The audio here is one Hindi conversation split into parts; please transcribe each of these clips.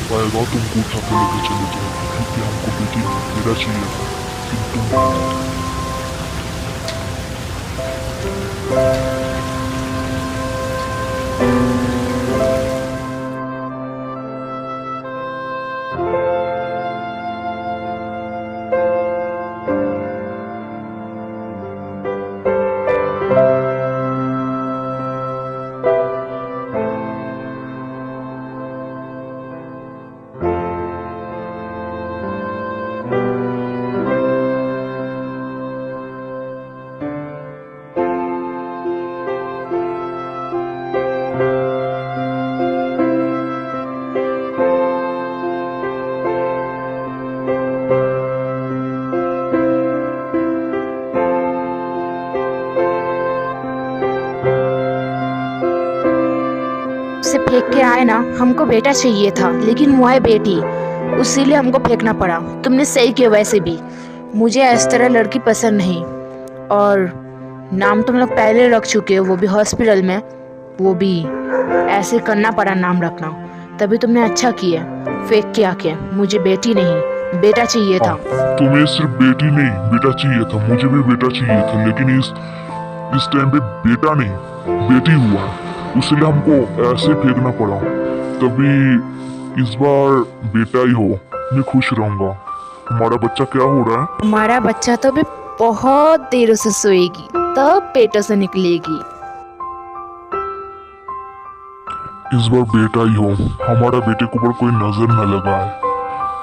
पाएगा तुमको उठा के लेके चले जाओ, क्योंकि हमको बेटी मेरा चाहिए था, लेकिन से फेंक के आए ना, हमको बेटा चाहिए था लेकिन वो है बेटी, इसीलिए हमको फेंकना पड़ा। तुमने सही किया। वैसे भी मुझे इस तरह लड़की पसंद नहीं, और नाम तुम लोग पहले रख चुके हो, वो भी हॉस्पिटल में, वो भी ऐसे करना पड़ा नाम रखना। तभी तुमने अच्छा किया फेंक के आके। मुझे बेटी नहीं बेटा चाहिए था। तुम्हें सिर्फ बेटी नहीं बेटा चाहिए था, मुझे भी बेटा चाहिए था, लेकिन इस टाइम पे बेटा नहीं बेटी हुआ, इसलिए हमको ऐसे फेंकना पड़ा। तभी इस बार बेटा ही हो, मैं खुश रहूंगा। हमारा बच्चा क्या हो रहा है? हमारा बच्चा तो भी बहुत देर से सोएगी, तब पेटों से निकलेगी। इस बार बेटा ही हो, हमारा बेटे के ऊपर कोई नजर न लगाए।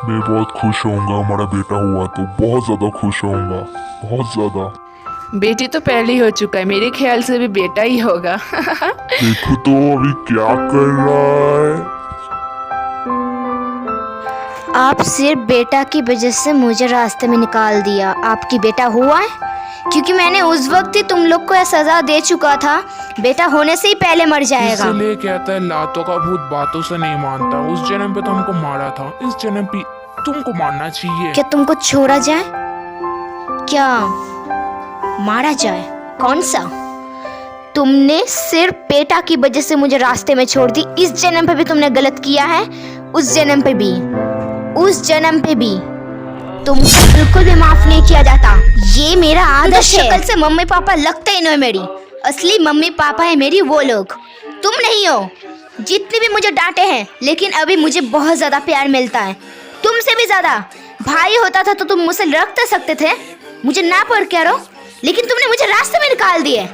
मैं बहुत खुश होऊंगा, हमारा बेटा हुआ तो बहुत ज्यादा खुश होऊंगा, बहुत ज्यादा। बेटी तो पहले ही हो चुका है, मेरे ख्याल से भी बेटा ही होगा। देखो तो अभी क्या कर रहा है। आप सिर्फ बेटा की वजह से मुझे रास्ते में निकाल दिया। आपकी बेटा हुआ है? क्योंकि मैंने उस वक्त ही तुम लोग को यह सजा दे चुका था, बेटा होने से ही पहले मर जाएगा। इसलिए कहता है लातों का भूत बातों से नहीं मानता। उस जन्म पे तो हमको मारा था, इस जन्म पे तुमको मारना चाहिए। क्या तुमको छोड़ा जाए? क्या मारा जाए? कौन सा? तुमने सिर्फ बेटा की वजह से मुझे रास्ते में छोड़ दी। इस जन्म पे भी तुमने गलत किया है, उस जन्म पे भी, उस जन्म पे भी। तुमको बिल्कुल भी माफ नहीं किया जाता। ये मेरा आदर्श है। शक्ल से मम्मी पापा लगते ही नहीं मेरी। असली मम्मी पापा है मेरी वो लोग, तुम नहीं हो। जितने भी मुझे डांटे हैं, लेकिन अभी मुझे बहुत ज्यादा प्यार मिलता है, तुमसे भी ज्यादा। भाई होता था तो तुम मुझसे रख तो सकते थे, मुझे ना पढ़ के रहो, लेकिन तुमने मुझे रास्ते में निकाल दिए।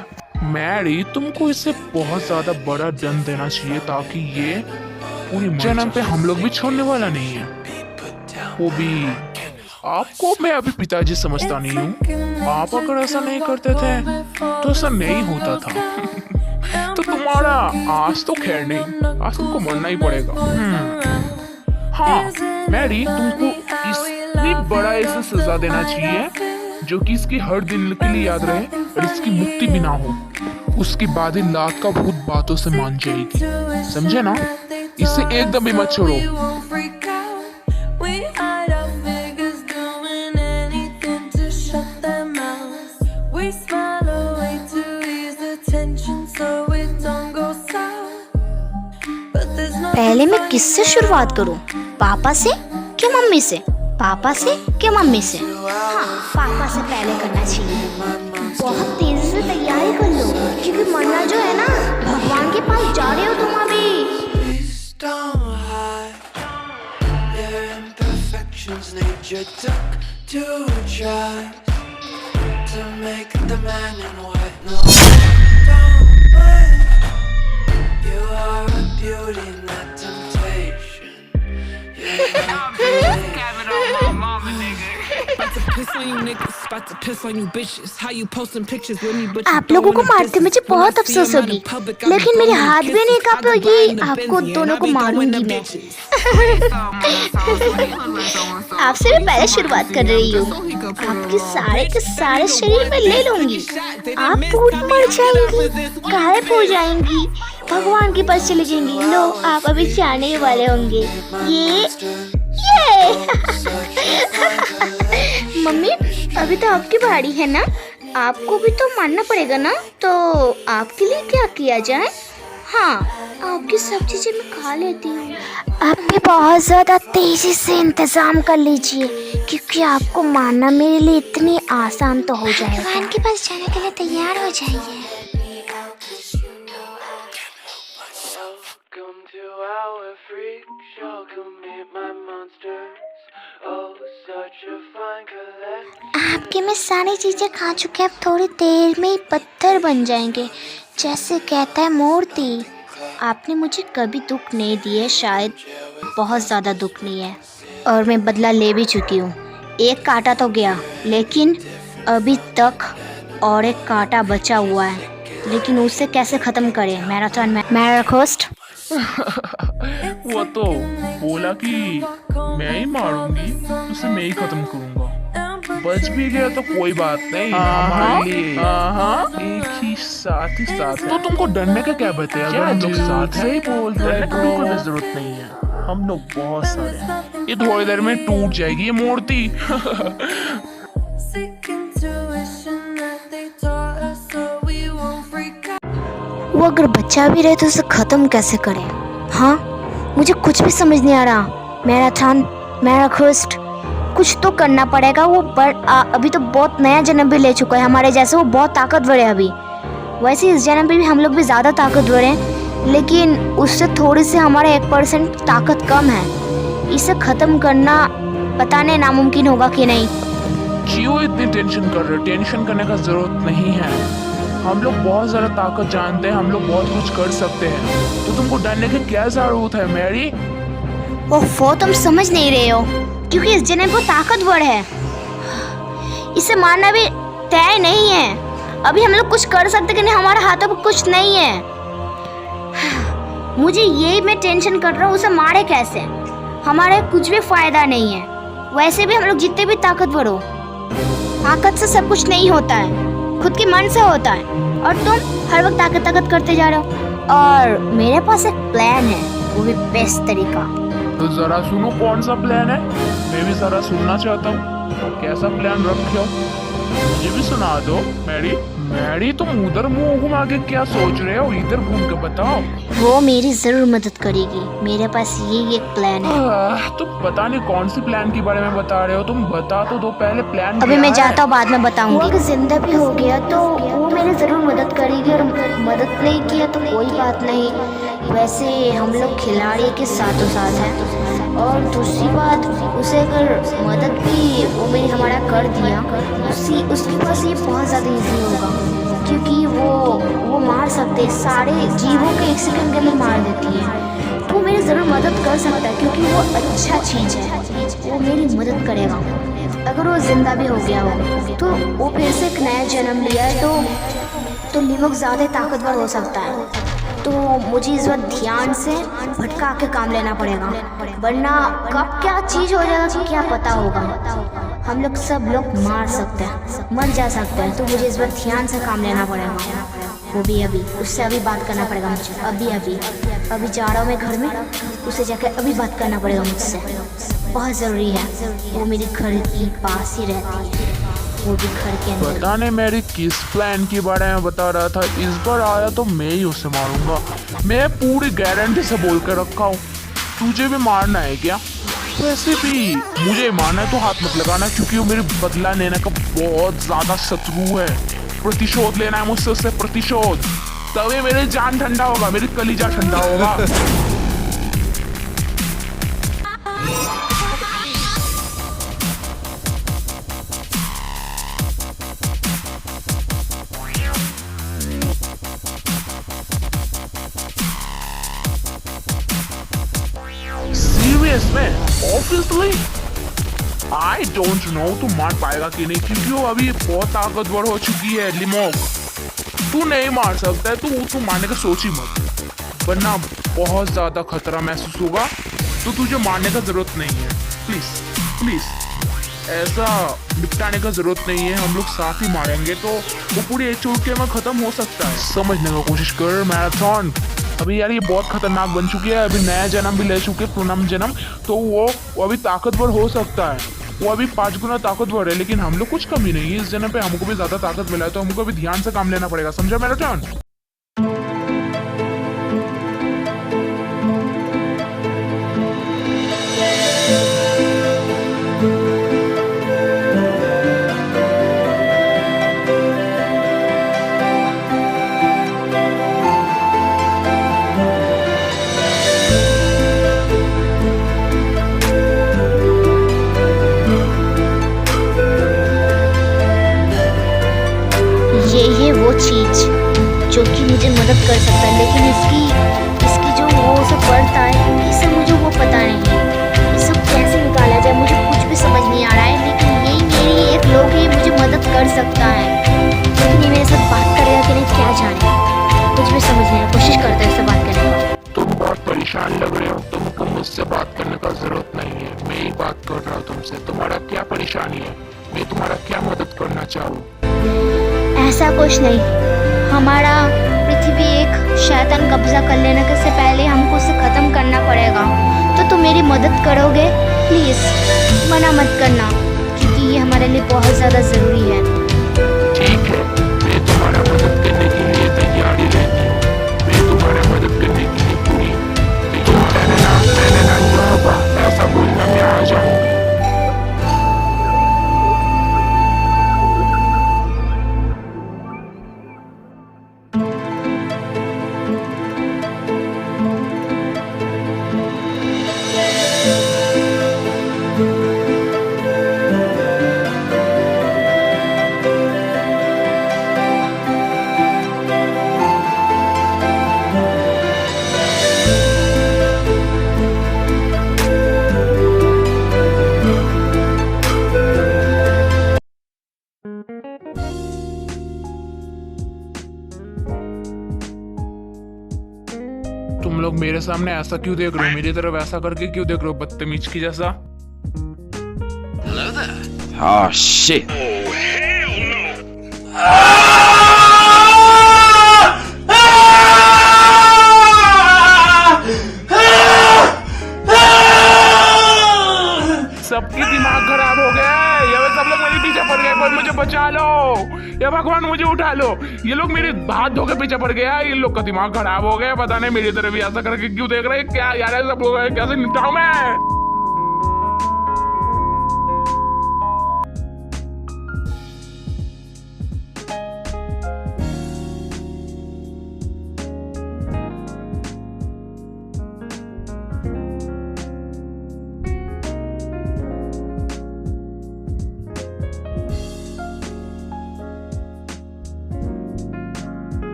मैरी, तुमको इससे बहुत ज्यादा बड़ा दंड देना चाहिए, ताकि ये पूरी जन्म पे हम लोग भी छोड़ने वाला नहीं है। वो भी आपको मैं अभी पिताजी समझता नहीं हूँ। आप अगर ऐसा नहीं करते थे तो ऐसा नहीं होता था। तो तुम्हारा आज तो खैर नहीं, आज तुमको मरना ही पड़ेगा। हाँ मैरी, तुमको इतनी बड़ा ऐसा सजा देना चाहिए जो कि इसकी हर दिन के लिए याद रहे और इसकी मुक्ति भी ना हो। उसके बाद ही लात का भूत बातों से मान जाएगी, समझे ना? इसे एकदम भी मत छोड़ो। पहले मैं किससे शुरुआत करूं? पापा से कि मम्मी से? पापा से कि मम्मी से? हाँ, पापा से पहले करना चाहिए। बहुत तेजी से तैयारी कर लो, क्योंकि मरना जो है ना, भगवान के पास जा रहे हो तुम अभी। About to piss on you niggas. about to piss on you bitches. How you posting pictures with me, but you आप लोगों को throwing a मारते मुझे distance. When I बहुत see अफसोस 'em out होगी, in public, I be लेकिन मेरे blowing हाथ भी नहीं kisses. I go कांपेगी। by in the आपको Benzie, दोनों and I को be throwing मारूंगी them मैं। bitches. आपसे मैं पहले शुरुआत कर रही हूँ। आपके सारे के सारे शरीर में ले लूंगी। आप पूरी मर जाएंगी, गायब हो जाएंगी, भगवान के पास चले जाएंगी। लो, आप अभी जाने वाले होंगे। ये मम्मी, अभी तो आपकी बारी है ना, आपको भी तो मानना पड़ेगा ना। तो आपके लिए क्या किया जाए? हाँ, आपकी सब चीजें मैं खा लेती हूँ। आप भी बहुत ज़्यादा तेज़ी से इंतज़ाम कर लीजिए, क्योंकि आपको मारना मेरे लिए इतनी आसान तो हो जाएगा। भगवान के पास जाने के लिए तैयार हो जाइए। Welcome to our freak show. Come meet my monsters. Oh, such a fine collection. आपकी मैं सारी चीज़ें खा चुके, अब थोड़ी देर में ही पत्थर बन जाएंगे, जैसे कहता है मूर्ति। आपने मुझे कभी दुख नहीं दिए, शायद बहुत ज़्यादा दुख नहीं है, और मैं बदला ले भी चुकी हूँ। एक कांटा तो गया, लेकिन अभी तक और एक कांटा बचा हुआ है, लेकिन उसे कैसे ख़त्म करें? मैराथन मैराथोस्ट। वो तो बोला कि मैं ही मारूंगी, उसे मैं ही खत्म करूंगा। बच भी गया तो कोई बात नहीं, हमारे लिए एक ही साथ है। तो तुमको डरने का क्या बताया? अगर हम लोग साथ से ही बोल रहे हैं, कोई जरूरत नहीं है, हम लोग बहुत सारे हैं। ये थोड़ी देर में टूट जाएगी ये मूर्ति। Sick intuition that they taught us so we won't freak out. वो अगर बच्चा भी रहे तो उसे ख़त्म कैसे करें? हाँ, मुझे कुछ भी समझ नहीं आ रहा। मैराथन मैराथोस्ट, कुछ तो करना पड़ेगा। वो अभी तो बहुत नया जन्म भी ले चुका है हमारे जैसे, वो बहुत ताकतवर है अभी। वैसे इस जन्म पे भी हम लोग भी ज़्यादा ताकतवर हैं, लेकिन उससे थोड़ी सी हमारा 1% ताकत कम है। इसे ख़त्म करना पता नहीं नामुमकिन होगा कि नहीं। क्यों इतनी टेंशन कर रहे हो? टेंशन करने का जरूरत नहीं है। हम लोग बहुत ज़्यादा ताकत जानते हैं, हम लोग बहुत कुछ कर सकते हैं, तो तुमको डरने की क्या ज़रूरत है मैरी? ओफो, तुम समझ नहीं रहे हो, क्योंकि इस जन्म को ताकतवर है, इसे मारना भी तय नहीं है। अभी हम लोग कुछ कर सकते कि नहीं, हमारे हाथों में कुछ नहीं है। मुझे यही मैं टेंशन कर रहा हूँ, उसे मारे कैसे? हमारे कुछ भी फायदा नहीं है। वैसे भी हम लोग जितने भी ताकतवर हो, ताकत से सब कुछ नहीं होता है, खुद के मन से होता है। और तुम हर वक्त ताकत करते जा रहे हो। और मेरे पास एक प्लान है, वो भी बेस्ट तरीका। तो जरा सुनो, कौन सा प्लान है? मैं भी जरा सुनना चाहता हूँ। कैसा प्लान रखे हो? मुझे भी सुना दो मैरी। मैरी, तुम उधर मुंह घुमा के क्या सोच रहे हो? इधर घूम के बताओ। वो मेरी जरूर मदद करेगी, मेरे पास ये एक प्लान है। तुम पता नहीं कौन सी प्लान के बारे में बता रहे हो, तुम बता तो दो पहले प्लान। अभी मैं जाता हूँ, बाद में बताऊंगी। वो अगर जिंदा भी हो गया तो वो मेरी जरूर मदद करेगी, और मदद नहीं किया तो कोई बात नहीं। वैसे हम लोग खिलाड़ी के साथों साथ हैं, और दूसरी बात, उसे अगर मदद भी वो मेरी हमारा कर दिया, उसके पास ये बहुत ज़्यादा ईजी होगा, क्योंकि वो मार सकते सारे जीवों के 1 सेकंड के अंदर मार देती है। तो वो मेरी ज़रूर मदद कर सकता है, क्योंकि वो अच्छा चीज़ है, वो मेरी मदद करेगा। अगर वो जिंदा भी हो गया हो तो वो फिर से एक नया जन्म लिया है, तो लिमक ज़्यादा ताकतवर हो सकता है। तो मुझे इस वक्त ध्यान से भटका के काम लेना पड़ेगा, वरना कब क्या चीज़ हो जाएगा क्या पता होगा। हम लोग सब लोग मार सकते हैं, मर जा सकते हैं, तो मुझे इस वक्त ध्यान से काम लेना पड़ेगा। वो भी अभी उससे अभी बात करना पड़ेगा मुझे। अभी जा रहा हूँ मैं घर में, उसे जाकर अभी बात करना पड़ेगा मुझसे, बहुत ज़रूरी है। वो मेरे घर के पास ही रहती है, वो भी घर के अंदर। पता नहीं मेरी किस प्लान के बारे में बता रहा था। इस बार आया तो मैं ही उसे मारूंगा। मैं पूरी गारंटी से बोल कर रखा हूँ। तुझे भी मारना है क्या? वैसे भी मुझे मारना है तो हाथ मत लगाना, क्योंकि वो मेरे बदला लेने का बहुत ज्यादा शत्रु है। प्रतिशोध लेना है मुझसे, उससे प्रतिशोध, तभी मेरी जान ठंडा होगा, मेरी कलीजा ठंडा होगा। सीरियस में? ऑब्वियसली आई डोंट नो तू मार पाएगा कि नहीं, क्योंकि वो अभी बहुत ताकतवर हो चुकी है लिमोक। तू नहीं मार सकता है, तू मारने का सोच ही मत, वरना बहुत ज्यादा खतरा महसूस होगा। तो तुझे मारने का जरूरत नहीं है, प्लीज प्लीज ऐसा निपटाने का जरूरत नहीं है। हम लोग साथ ही मारेंगे तो वो पूरी एक चुटकी में खत्म हो सकता है। समझने का कोशिश कर मैराथन। अभी यार ये बहुत खतरनाक बन चुकी है, अभी नया जन्म भी ले चुके, पूनम जन्म, तो वो अभी ताकतवर हो सकता है। वो अभी 5 गुना ताकतवर है, लेकिन हम लोग कुछ कमी नहीं है। इस जन्म पे हमको भी ज्यादा ताकत मिला है, तो हमको भी ध्यान से काम लेना पड़ेगा, समझा मैराथन? ये वो चीज जो कि मुझे मदद कर सकता है, लेकिन इसकी जो वो सब पड़ता है, ये सब मुझे वो पता नहीं। ये सब कैसे निकाला जाए मुझे कुछ भी समझ नहीं आ रहा है, लेकिन यही मेरी एक लोग ही मुझे मदद कर सकता है। लेकिन ये मेरे साथ बात करेगा कि नहीं क्या जाने, कुछ भी समझ नहीं, कोशिश करता है इससे बात करने का। तुम बहुत परेशान लग रहे हो, तुमको मुझसे बात करने का जरूरत नहीं है, मैं ही बात कर रहा हूँ तुमसे। तुम्हारा क्या परेशानी है, मैं तुम्हारा क्या मदद करना चाहूँ? ऐसा कुछ नहीं, हमारा पृथ्वी एक शैतान कब्जा कर लेने के से पहले हमको उसे खत्म करना पड़ेगा। तो तुम मेरी मदद करोगे? प्लीज मना मत करना, क्योंकि ये हमारे लिए बहुत ज़्यादा ज़रूरी है। ठीक है, मैं तुम्हारा मदद करने के लिए तैयार ही रहती हूँ। मैं तुम्हारा मदद करने के लिए पूरी, मैंने ना ऐसा बोलना, मैं आ जाऊंगी। तुम लोग मेरे सामने ऐसा क्यों देख रहे हो, मेरी तरफ ऐसा करके क्यों देख रहे हो, बदतमीज की जैसा? Oh shit. सबकी दिमाग खराब हो गया है, ये सब लोग मेरे पीछे पड़ गए, कोई मुझे बचा लो, या भगवान मुझे उठा लो। ये लोग मेरे हाथ धो के पीछे पड़ गया, इन लोग का दिमाग खराब हो गया, पता नहीं मेरी तरफ भी ऐसा करके क्यों देख रहे हैं। क्या यार सब लोग कैसे निपटाऊं मैं?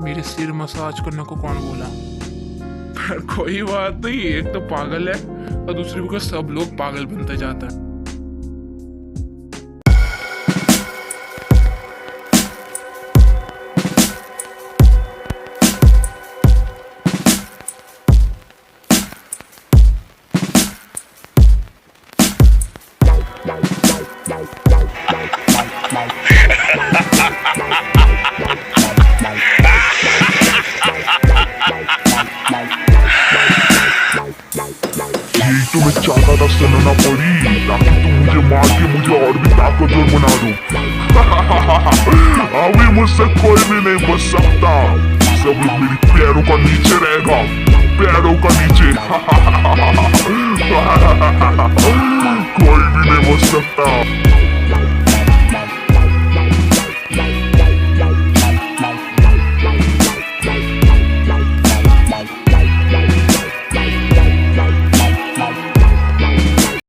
मेरे सिर मसाज करने को कौन बोला? पर कोई बात नहीं, एक तो पागल है और दूसरी को सब लोग पागल बनते जाता है। तुम्हें चाहता था सुनना पड़ी, ताकि तुम मुझे मार के मुझे और भी ताकतवर बना दो। अभी मुझसे कोई भी नहीं बच सकता, सब लोग मेरी पैरों का नीचे रहेगा, पैरों का नीचे। कोई भी नहीं बच सकता।